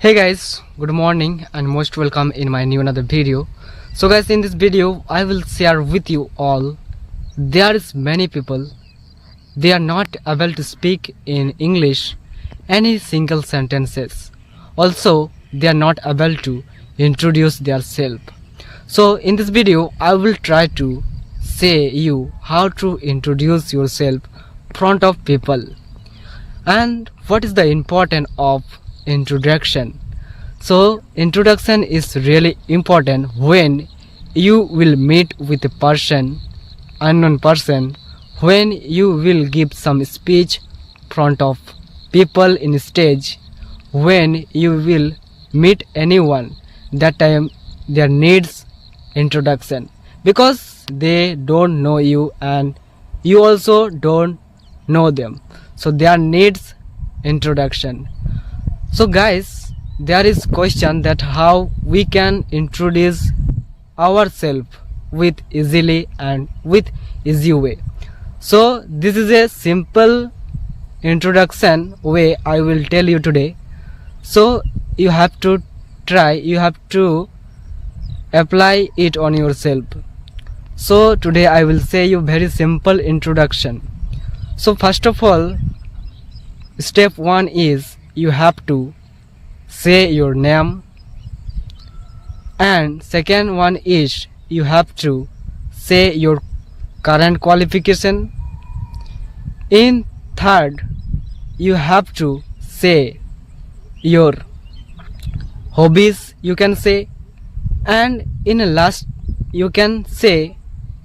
Hey guys, good morning and most welcome in my new another video. So guys, in this video I will share with you all there is many people they are not able to speak in English any single sentences. Also they are not able to introduce their self. So in this video I will try to say you how to introduce yourself front of people and what is the importance of introduction. So introduction is really important when you will meet with a person, unknown person, when you will give some speech front of people in stage, when you will meet anyone, that time there needs introduction because they don't know you and you also don't know them, so there needs introduction. So guys, there is question that how we can introduce ourselves with easily and with easy way. So this is a simple introduction way I will tell you today. So you have to try, you have to apply it on yourself. So today I will say you very simple introduction. So first of all, step 1 is you have to say your name, and second one is you have to say your current qualification. In third, you have to say your hobbies, you can say, and in last you can say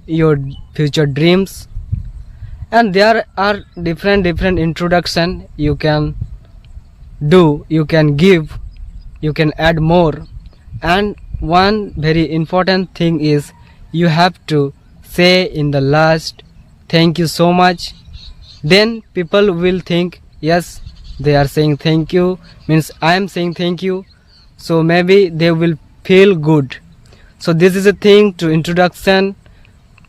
your future dreams. And there are different introduction you can do, you can give, you can add more. And one very important thing is you have to say in the last thank you so much. Then people will think yes, they are saying thank you means I am saying thank you, so maybe they will feel good. So this is a thing to introduction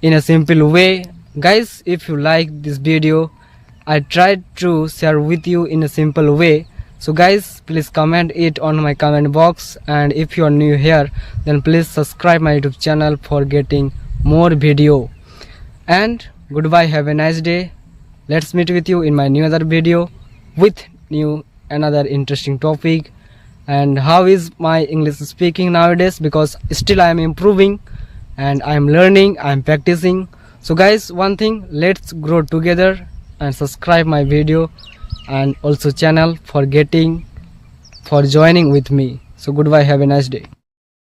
in a simple way. Guys, if you like this video, I tried to share with you in a simple way. So guys, please comment it on my comment box, and if you are new here then please subscribe my YouTube channel for getting more video. And goodbye, have a nice day. Let's meet with you in my new other video with new another interesting topic. And how is my English speaking nowadays, because still I am improving and I am learning, I am practicing. So guys, one thing, let's grow together and subscribe my video and also channel for joining with me. So goodbye, have a nice day.